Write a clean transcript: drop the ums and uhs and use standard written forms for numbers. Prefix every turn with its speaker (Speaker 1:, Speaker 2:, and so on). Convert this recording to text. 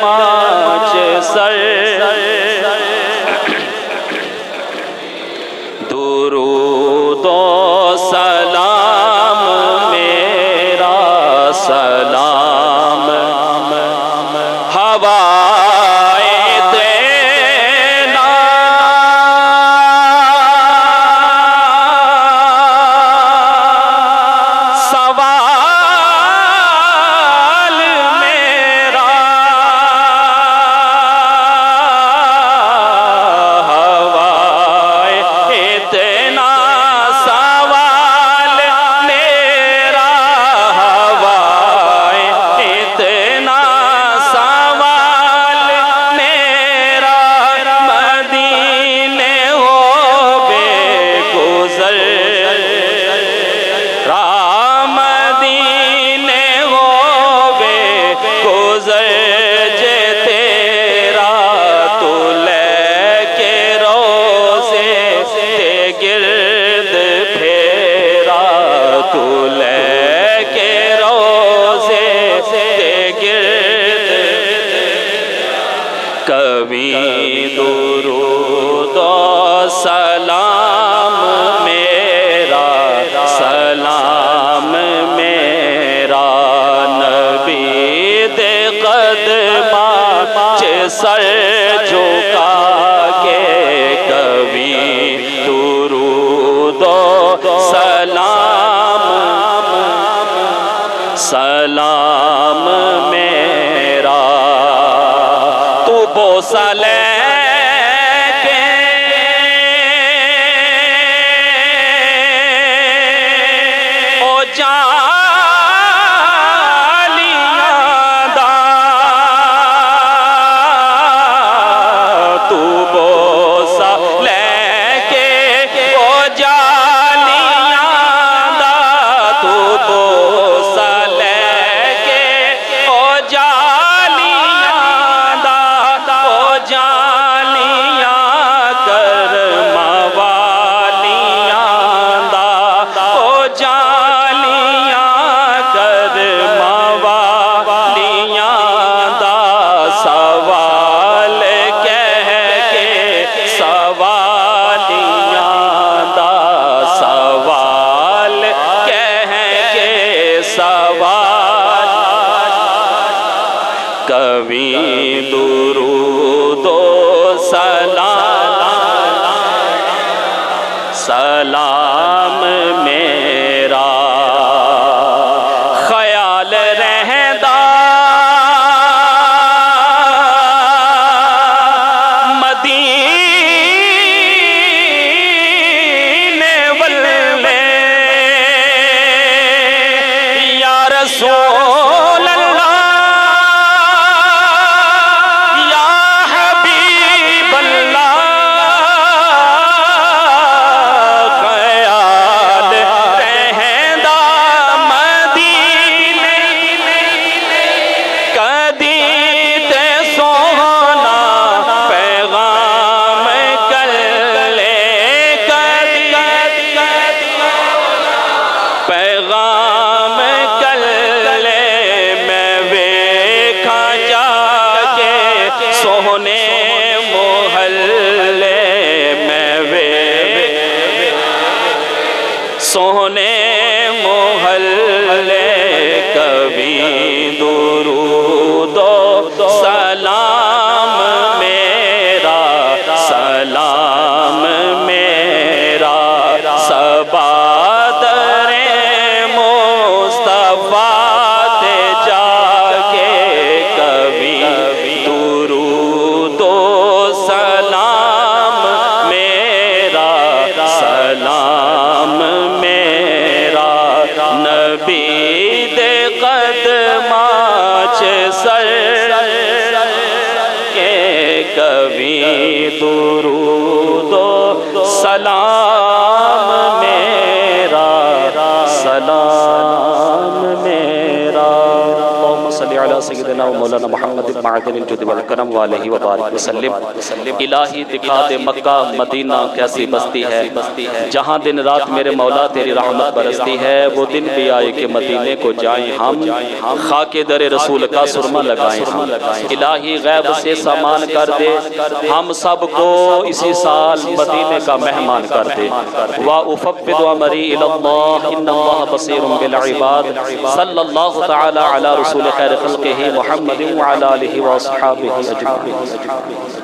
Speaker 1: ماچ سر درود و سلام میرا سلام ہوائے دینا سوال میرا ہوائے دینا سوال میرا ہوائے دینا سوال میرا مدینے ہو بے گزر مدینے ہو بے گزر جے تیرا تو لے کے روزے تے گرد پھیرا تو لے کے روزے تے گرد کبھی درود و سلام میرا سلام میرا نبی دے قدماں چ سر جھکا کے کبھی درود و سلام سلام میرا تو بوسہ لے کے او جالیاں دا تو بوسہ لے کے او جالیاں دا تو بوسہ لے کے او جالیاں دا او جالیاں کرم والیاں دا او جالیاں کرم والیاں دا سوال کہہ کے سوالیاں دا سوال کہہ کے سوال کبھی درود و سلام سلام میرا خیال رہندا مدینے والے یا رسول اللہ یا حبیب اللہ خیال رہندا مدینے کدی تے سونا پیغام کر لے کدی پیغام کر لے میں ویکھا جا کے سونے محلے میں سونے محلے کبھی درود و سلام میرا سلام میرا سبادر مصطفیٰ تے جا کے کبھی درود و سلام میرا سلام میرا نبی دے قدماں چ سر کے کبھی درود و سلام میرا سلام میرا اللہم صلی علی سیدنا و مولانا محمد معدن الجود والکرم والہ وبارک وسلم۔ الہی دکھا دے مکہ مدینہ کیسی بستی ہے جہاں دن رات میرے مولا تیری رحمت برستی ہے۔ وہ دن بھی آئے کہ مدینے کو جائیں ہم، خاک در رسول کا سرما لگائیں ہم۔ الہی غیب سے سامان کر دے، ہم سب کو اسی سال مدینے کا مہمان کر دے۔ وَأُفَوِّضُ أَمْرِي إِلَى اللَّهِ إِنَّ اللَّهَ بَصِيرٌ بِالْعِبَادِ صلی اللہ تعالی علی رسول خیر خلقہ محمد وعلی آلہ وصحابہ اجمعین۔